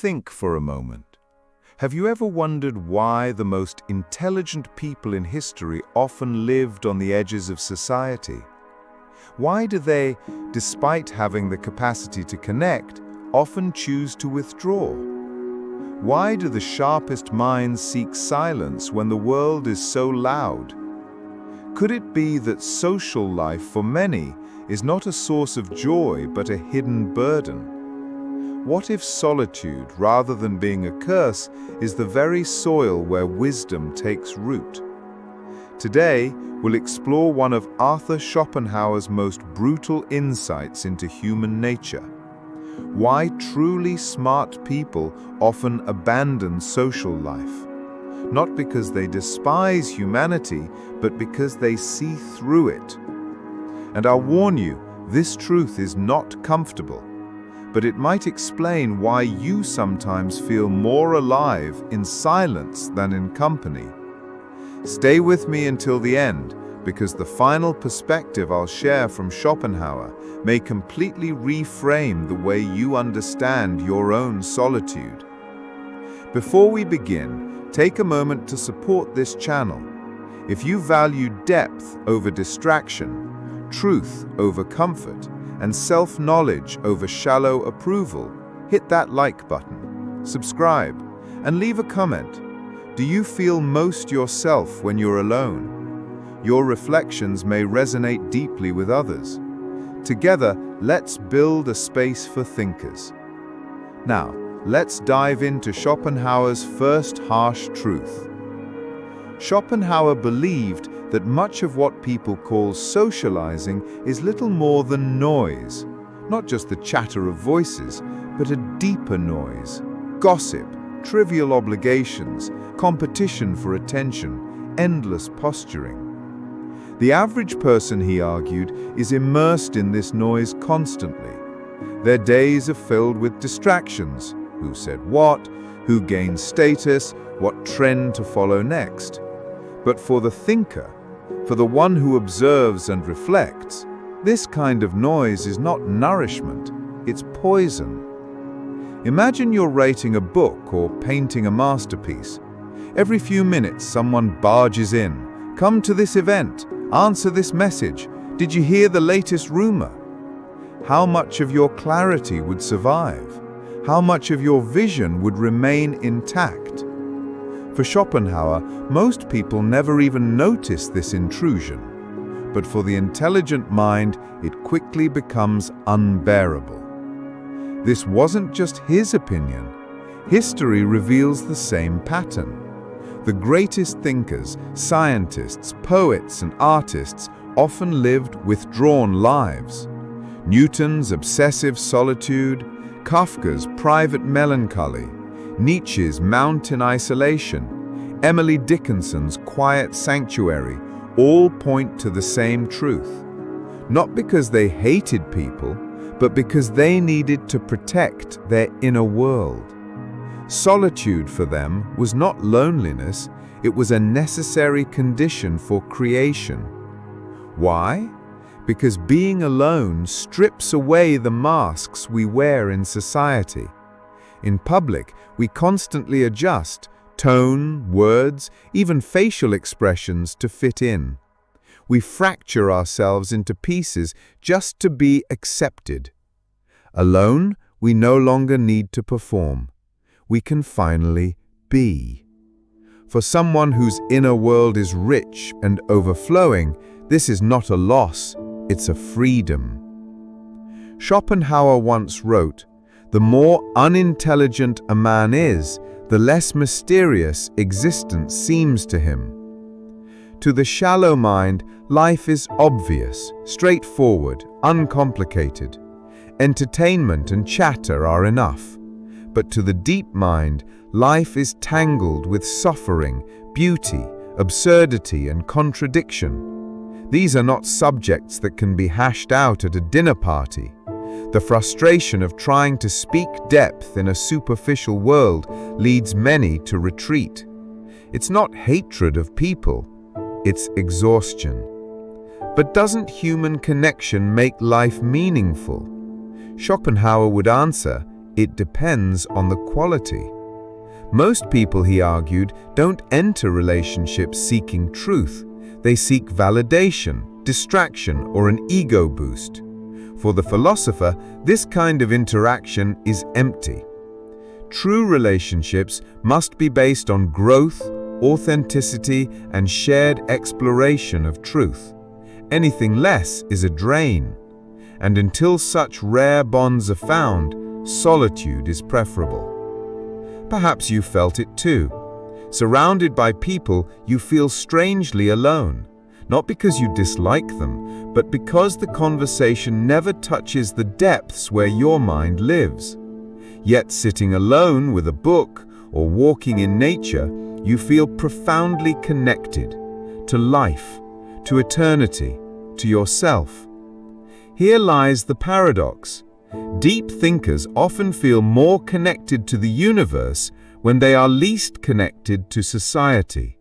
think for a moment. Have you ever wondered why the most intelligent people in history often lived on the edges of society? Why do they, despite having the capacity to connect, often choose to withdraw? Why do the sharpest minds seek silence when the world is so loud? Could it be that social life for many is not a source of joy but a hidden burden? What if solitude, rather than being a curse, is the very soil where wisdom takes root? Today, we'll explore one of Arthur Schopenhauer's most brutal insights into human nature. Why truly smart people often abandon social life. Not because they despise humanity, but because they see through it. And I'll warn you, this truth is not comfortable. But it might explain why you sometimes feel more alive in silence than in company. Stay with me until the end, because the final perspective I'll share from Schopenhauer may completely reframe the way you understand your own solitude. Before we begin, take a moment to support this channel. If you value depth over distraction, truth over comfort, and self-knowledge over shallow approval, hit that like button, subscribe, and leave a comment. Do you feel most yourself when you're alone? Your reflections may resonate deeply with others. Together, let's build a space for thinkers. Now, let's dive into Schopenhauer's first harsh truth. Schopenhauer believed that much of what people call socializing is little more than noise, not just the chatter of voices, but a deeper noise. Gossip, trivial obligations, competition for attention, endless posturing. The average person, he argued, is immersed in this noise constantly. Their days are filled with distractions. Who said what? Who gained status? What trend to follow next? But for the thinker, for the one who observes and reflects, this kind of noise is not nourishment, it's poison. Imagine you're writing a book or painting a masterpiece. Every few minutes someone barges in. Come to this event, answer this message. Did you hear the latest rumor? How much of your clarity would survive? How much of your vision would remain intact? For Schopenhauer, most people never even notice this intrusion, but for the intelligent mind, it quickly becomes unbearable. This wasn't just his opinion. History reveals the same pattern. The greatest thinkers, scientists, poets, and artists often lived withdrawn lives. Newton's obsessive solitude, Kafka's private melancholy, Nietzsche's mountain isolation, Emily Dickinson's quiet sanctuary all point to the same truth. Not because they hated people, but because they needed to protect their inner world. Solitude for them was not loneliness, it was a necessary condition for creation. Why? Because being alone strips away the masks we wear in society. In public, we constantly adjust tone, words, even facial expressions to fit in. We fracture ourselves into pieces just to be accepted. Alone, we no longer need to perform. We can finally be. For someone whose inner world is rich and overflowing, this is not a loss, it's a freedom. Schopenhauer once wrote, "The more unintelligent a man is, the less mysterious existence seems to him." To the shallow mind, life is obvious, straightforward, uncomplicated. Entertainment and chatter are enough. But to the deep mind, life is tangled with suffering, beauty, absurdity, and contradiction. These are not subjects that can be hashed out at a dinner party. The frustration of trying to speak depth in a superficial world leads many to retreat. It's not hatred of people, it's exhaustion. But doesn't human connection make life meaningful? Schopenhauer would answer, It depends on the quality. Most people, he argued, don't enter relationships seeking truth. They seek validation, distraction, or an ego boost. For the philosopher, this kind of interaction is empty. True relationships must be based on growth, authenticity, and shared exploration of truth. Anything less is a drain. And until such rare bonds are found, solitude is preferable. Perhaps you felt it too. Surrounded by people, you feel strangely alone. Not because you dislike them, but because the conversation never touches the depths where your mind lives. Yet sitting alone with a book or walking in nature, you feel profoundly connected to life, to eternity, to yourself. Here lies the paradox. Deep thinkers often feel more connected to the universe when they are least connected to society.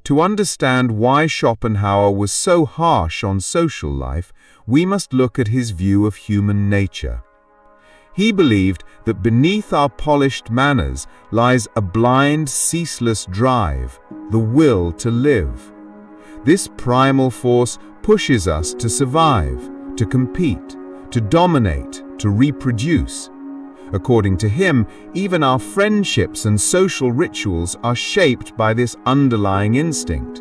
To understand why Schopenhauer was so harsh on social life, we must look at his view of human nature. He believed that beneath our polished manners lies a blind, ceaseless drive, the will to live. This primal force pushes us to survive, to compete, to dominate, to reproduce. According to him, even our friendships and social rituals are shaped by this underlying instinct.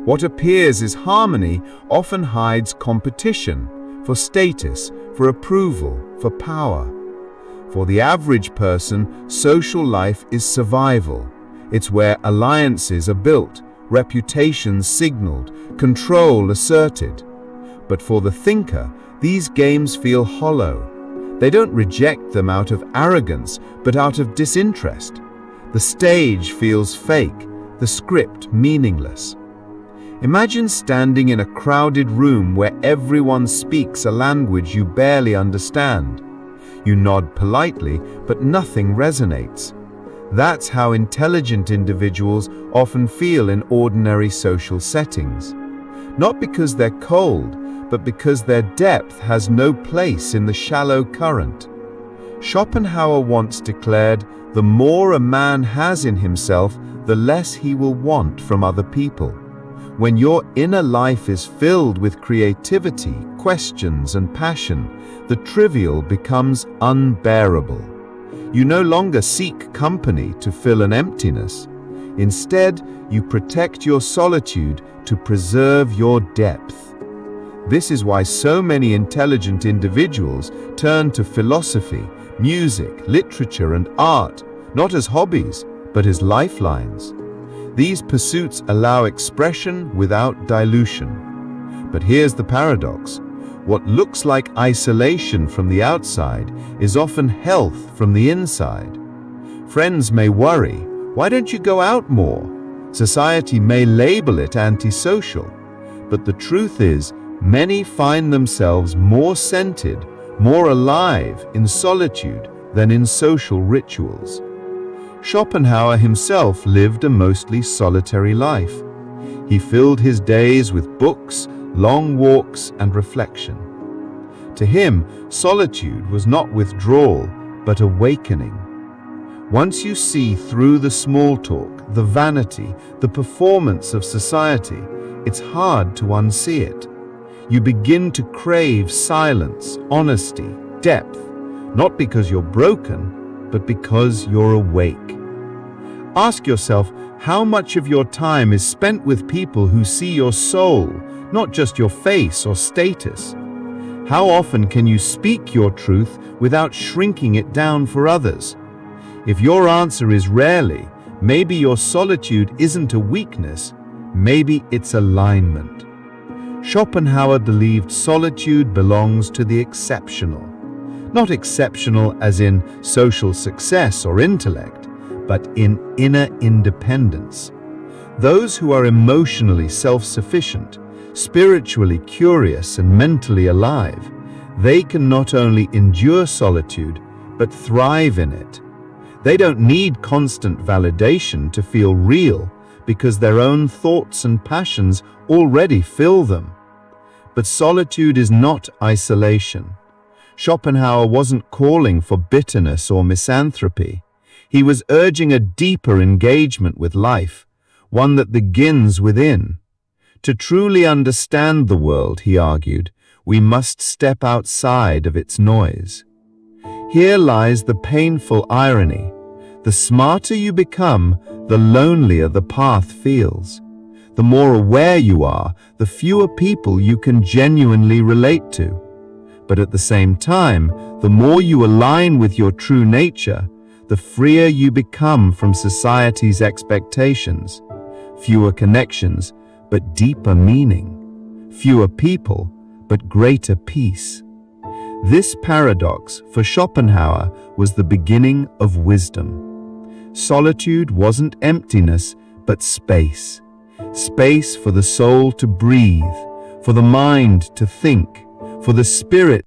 What appears as harmony often hides competition, for status, for approval, for power. For the average person, social life is survival. It's where alliances are built, reputations signaled, control asserted. But for the thinker, these games feel hollow. They don't reject them out of arrogance, but out of disinterest. The stage feels fake, the script meaningless. Imagine standing in a crowded room where everyone speaks a language you barely understand. You nod politely, but nothing resonates. That's how intelligent individuals often feel in ordinary social settings. Not because they're cold, but because their depth has no place in the shallow current. Schopenhauer once declared, "The more a man has in himself, the less he will want from other people." When your inner life is filled with creativity, questions, and passion, the trivial becomes unbearable. You no longer seek company to fill an emptiness. Instead, you protect your solitude to preserve your depth. This is why so many intelligent individuals turn to philosophy, music, literature, and art, not as hobbies, but as lifelines. These pursuits allow expression without dilution. But here's the paradox. What looks like isolation from the outside is often health from the inside. Friends may worry, "Why don't you go out more?" Society may label it antisocial. But the truth is, many find themselves more centered, more alive in solitude than in social rituals. Schopenhauer himself lived a mostly solitary life. He filled his days with books, long walks, and reflection. To him, solitude was not withdrawal, but awakening. Once you see through the small talk, the vanity, the performance of society, it's hard to unsee it. You begin to crave silence, honesty, depth, not because you're broken, but because you're awake. Ask yourself how much of your time is spent with people who see your soul, not just your face or status. How often can you speak your truth without shrinking it down for others? If your answer is rarely, maybe your solitude isn't a weakness, maybe it's alignment. Schopenhauer believed solitude belongs to the exceptional. Not exceptional as in social success or intellect, but in inner independence. Those who are emotionally self-sufficient, spiritually curious, and mentally alive, they can not only endure solitude, but thrive in it. They don't need constant validation to feel real, because their own thoughts and passions already fill them. But solitude is not isolation. Schopenhauer wasn't calling for bitterness or misanthropy. He was urging a deeper engagement with life, one that begins within. To truly understand the world, he argued, we must step outside of its noise. Here lies the painful irony. The smarter you become, the lonelier the path feels. The more aware you are, the fewer people you can genuinely relate to. But at the same time, the more you align with your true nature, the freer you become from society's expectations. Fewer connections, but deeper meaning. Fewer people, but greater peace. This paradox, for Schopenhauer, was the beginning of wisdom. Solitude wasn't emptiness, but space. Space for the soul to breathe, for the mind to think, for the spirit